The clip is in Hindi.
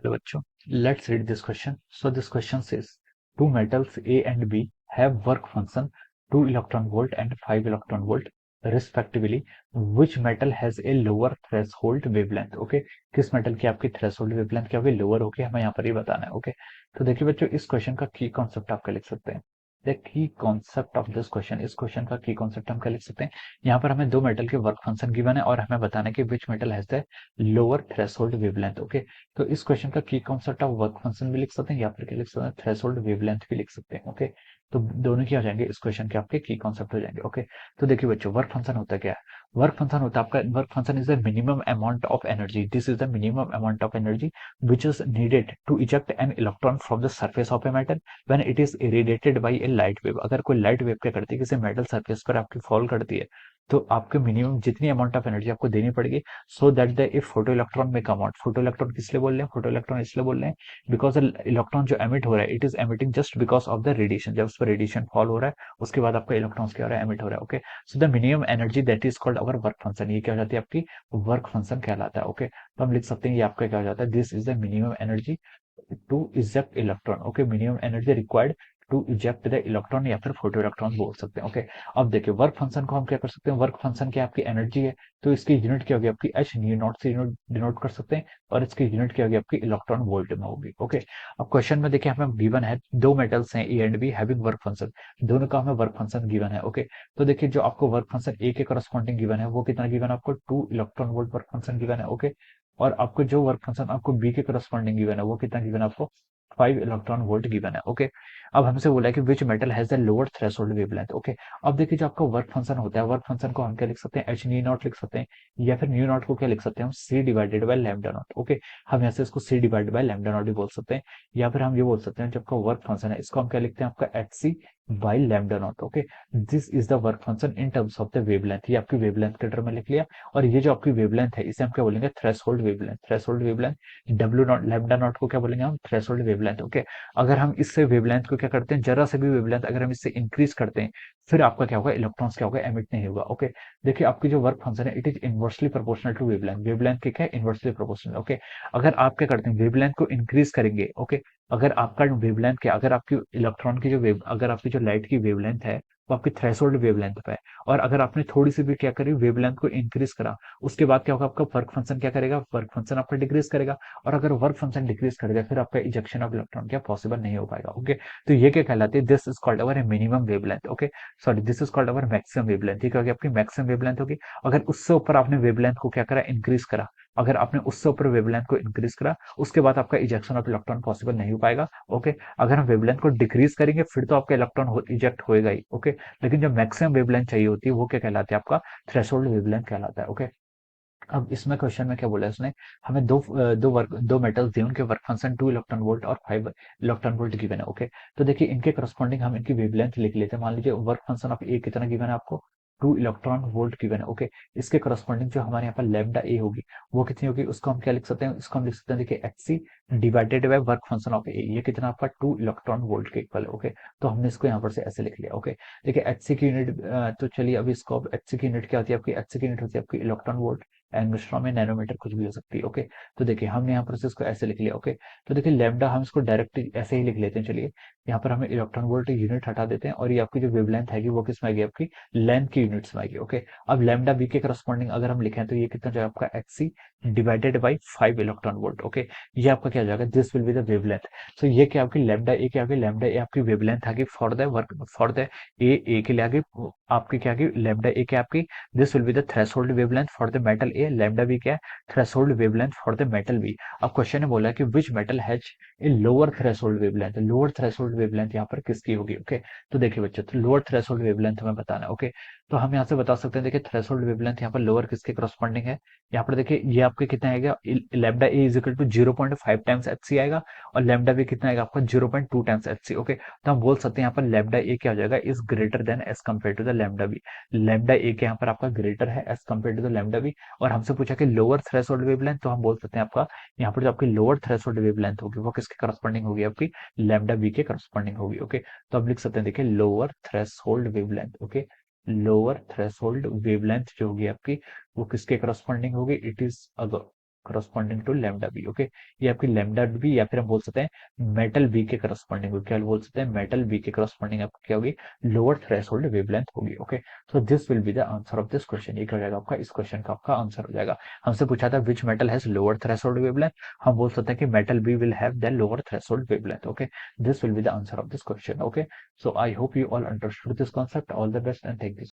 Hello बच्चों, let's read this question. So this question says two metals A and B have work function 2 electron volt and 5 electron volt respectively. Which metal has a lower threshold wavelength? Okay, किस मेटल की आपकी थ्रेशोल्ड वेवलेंथ क्या होगी, लोअर होगी, हमें यहाँ पर ही बताना है. ओके, तो देखिए बच्चों, इस क्वेश्चन का की कॉन्सेप्ट आपका लिख सकते हैं. The key concept of this question, इस क्वेश्चन का की कॉन्सेप्ट हम क्या लिख सकते हैं. यहाँ पर हमें दो मेटल के वर्क फंक्शन गिवन है और हमें बताना है कि which metal has the lower threshold wavelength. Okay, तो इस क्वेश्चन का की कॉन्सेप्ट ऑफ वर्क फंक्शन भी लिख सकते हैं या फिर क्या लिख सकते हैं, थ्रेशोल्ड वेवलेंथ भी लिख सकते हैं. ओके, तो दोनों क्या हो जाएंगे, इस क्वेश्चन के आपके की कॉन्सेप्ट हो जाएंगे. ओके, तो देखिए बच्चों, वर्क फंक्शन होता क्या है. वर्क फंक्शन होता है आपका, work function is the minimum amount of energy. This is the minimum amount of energy which is needed to eject an electron from the surface of a metal when it is irradiated by a light wave. अगर कोई लाइट वेव क्या करती है, किसी मेटल सरफेस पर आपकी फॉल करती है, तो आपके मिनिमम जितनी अमाउंट ऑफ एनर्जी आपको देनी पड़ेगी so that the A photo electron में कम आउट. फोटो इलेक्ट्रॉन किस लिए बोल रहे हैं, फोटो इलेक्ट्रॉन इसलिए बोल रहे हैं बिकॉज इलेक्ट्रॉन जो एमिट हो रहा है, it is emitting just because of the radiation. जब उस पर रेडिएशन फॉल हो रहा है, उसके बाद आपका इलेक्ट्रॉन क्या हो रहा है, एमिट हो रहा है. Okay, so the minimum energy that is called our work function. ये क्या हो जाती है, आपकी वर्क फंक्शन कहलाता है. ओके, तो हम लिख सकते हैं ये आपका क्या हो जाता है, this is the minimum energy to eject electron. Okay, minimum energy required to eject the electron या फिर फोटो इलेक्ट्रॉन बोल सकते हैं. ओके, अब देखिए वर्क फंक्शन को हम क्या कर सकते हैं, वर्क फंक्शन की आपकी एनर्जी है तो इसकी यूनिट क्या होगी, आपकी एच न्यू नॉट से डिनोट कर सकते हैं और इसकी यूनिट क्या होगी, आपकी इलेक्ट्रॉन वोल्ट में होगी. ओके, अब क्वेश्चन में देखिए हमें गिवन है दो मेटल्स हैं A and be having work function. दोनों का हमें वर्क फंक्शन गिवन है. ओके, तो देखिए जो आपको वर्क फंक्शन ए के करस्पॉन्डिंग गिवन है वो कितना गिवन है, आपको 2 electron volt work function given है. ओके, और आपको जो वर्क फंक्शन आपको बी के करस्पॉन्डिंग गिवन है वो कितना गिवन है, आपको 5 इलेक्ट्रॉन वोल्ट गिवन है. ओके, अब हमसे बोला है कि which metal has the lower threshold wavelength. Okay, अब देखिए जो आपका वर्क फंक्शन होता है, वर्क फंक्शन को हम क्या लिख सकते हैं, एच न्यू नॉट लिख सकते हैं या फिर न्यू नॉट को क्या लिख सकते हैं, हम C divided by lambda naught. Okay, हम यहाँ से इसको C divided by lambda naught भी बोल सकते हैं या फिर हम ये बोल सकते हैं जब आपका वर्क फंक्शन है इसको हम क्या लिखते हैं, आपका H C by lambda naught. Okay, this is the work function in terms of the wavelength. ये आपकी वेवलेंथ के टर्म में लिख लिया और ये जो आपकी वेवलेंथ है इसे हम क्या बोलेंगे, threshold wavelength. Threshold wavelength W not lambda naught को क्या बोलेंगे हम, थ्रेशोल्ड वेवलेंथ. ओके, अगर हम इससे वेवलेंथ को क्या करते हैं, जरा से भी वेवलेंथ अगर हम इससे इंक्रीज करते हैं फिर आपका क्या होगा, इलेक्ट्रॉन्स क्या होगा, एमिट नहीं होगा. ओके, देखिए आपकी जो वर्क फंक्शन है it is inversely proportional to wavelength. Wavelength के क्या है, इनवर्सली प्रोपोर्शनल. ओके, अगर आप क्या करते हैं वेवलेंथ को इंक्रीज करेंगे. ओके, अगर आपका वेवलेंथ क्या, अगर आपकी इलेक्ट्रॉन की जो वेव, अगर आपकी जो लाइट की वेवलेंथ है वो आपकी थ्रेशोल्ड वेवलेंथ पे है और अगर आपने थोड़ी सी भी क्या करी वेवलेंथ को इंक्रीज करा उसके बाद क्या होगा, आपका वर्क फंक्शन क्या करेगा, वर्क फंक्शन आपका डिक्रीज करेगा और अगर वर्क फंक्शन डिक्रीज करेगा फिर आपका इजेक्शन ऑफ इलेक्ट्रॉन क्या पॉसिबल नहीं हो पाएगा. ओके, तो ये क्या कहलाती है, this is called our minimum wavelength. Okay, sorry, this is called our maximum wavelength. ये क्या होगी, आपकी मैक्सिमम वेवलेंथ होगी. अगर उससे ऊपर आपने वेवलेंथ को क्या करा, इंक्रीज करा, अगर आपने उससे ऊपर वेवलेंथ को इंक्रीज करा उसके बाद आपका इजेक्शन ऑफ इलेक्ट्रॉन पॉसिबल नहीं हो पाएगा. ओके, अगर हम वेवलेंथ को डिक्रीज करेंगे फिर तो आपका इलेक्ट्रॉन इजेक्ट होएगा ही. ओके, लेकिन जो मैक्सिमम वेवलेंथ चाहिए होती है वो क्या कहलाती है, आपका थ्रेशोल्ड वेवलेंथ कहलाता है. ओके, अब इसमें क्वेश्चन में क्या बोला है उसने, हमें दो मेटल्स दिए, उनके वर्क फंक्शन 2 इलेक्ट्रॉन वोल्ट और 5 इलेक्ट्रॉन वोल्ट गिवन है. ओके, तो देखिए इनके करस्पॉन्डिंग हम इनकी वेवलेंथ लिख लेते हैं. मान लीजिए वर्क फंक्शन ऑफ ए कितना गिवन है आपको, 2 इलेक्ट्रॉन वोल्ट गिवन है. ओके, इसके करस्पॉन्डिंग जो हमारे यहाँ पर लैम्डा ए होगी वो कितनी होगी, उसको हम क्या लिख सकते हैं, इसको हम लिख सकते हैं देखिए h c divided by work function of a. ये कितना आपका 2 इलेक्ट्रॉन वोल्ट के इक्वल है. ओके, तो हमने इसको यहाँ पर से ऐसे लिख लिया. ओके, देखिए एच सी की यूनिट, तो चलिए अभी इसको, एच सी की यूनिट क्या होती है आपकी, एच सी की यूनिट होती है आपकी इलेक्ट्रॉन वोल्ट, एंगस्ट्रॉम में नैनोमीटर कुछ भी हो सकती है. ओके, तो देखिए हमने यहाँ पर से इसको ऐसे लिख लिया. ओके, तो देखिए लैम्डा हम इसको डायरेक्ट ऐसे ही लिख लेते हैं. चलिए यहाँ पर हमें इलेक्ट्रॉन वोल्ट यूनिट हटा देते हैं और ये आपकी जो वेवलेंथ है वो किस में आएगी, आपकी लेंथ की यूनिट्स में आएगी. ओके, अब लैम्डा बी के करस्पॉन्डिंग अगर हम लिखें तो ये कितना जाएगा आपका H c divided by 5 electron volt. Okay, ये आपका क्या हो जाएगा, this will be the wavelength. So ये क्या आपकी लैम्डा ए क्या होगी, लैम्डा ए आपकी वेवलेंथ आ गई for the work, for the ए के लिए आ गई आपकी क्या आ गई, लैम्डा ए क्या आपकी, this will be the threshold wavelength for the metal A. Lambda B क्या है, threshold wavelength for the metal B. अब क्वेश्चन ने बोला कि which metal has a lower threshold wavelength. Lower threshold wavelength यहाँ पर किसकी होगी. ओके, तो देखिए बच्चों, तो लोअर थ्रेशोल्ड वेवलेंथ हमें बताना है. ओके, तो हम यहाँ से बता सकते हैं, देखिए थ्रेशोल्ड वेवलेंथ यहाँ पर लोअर किसके करस्पॉन्डिंग है, यहाँ पर देखिए ये आपके कितना आएगा, lambda A is equal to 0.5 times H C आएगा और लैम्डा बी कितना आएगा आपका 0.2 टाइम्स एच सी. ओके, तो हम बोल सकते हैं यहाँ पर लैम्डा ए क्या हो जाएगा, is greater than as compared to the lambda b. Lambda a के यहाँ पर आपका ग्रेटर है as compared to the lambda b. और हमसे पूछा कि लोअर थ्रेशोल्ड वेवलेंथ, तो हम बोल सकते हैं आपका यहाँ पर जो आपकी लोअर थ्रेशोल्ड वेवलेंथ होगी वो किसके करस्पॉन्डिंग होगी, आपकी लैम्डा बी के करस्पॉन्डिंग होगी. ओके, तो हम लिख सकते हैं देखिए lower threshold wavelength. Okay, lower threshold wavelength जो होगी आपकी वो किसके करस्पॉन्डिंग होगी, it is corresponding to lambda B. Okay, ये आपकी लैम्डा बी, या फिर हम बोल सकते हैं मेटल बी के करस्पॉन्डिंग, क्या बोल सकते हैं, मेटल बी के करस्पॉन्डिंग आपकी क्या होगी, लोअर थ्रेशोल्ड वेवलेंथ होगी। Okay, so this will be the answer of this question. ये क्या हो जाएगा आपका, इस क्वेश्चन का आपका आंसर हो जाएगा। हमसे पूछा था which metal has lower threshold wavelength, हम बोल सकते हैं कि metal B will have the lower threshold wavelength. Okay, this will be the answer of this question. Okay, so I hope you all understood this concept. All the best and thank you.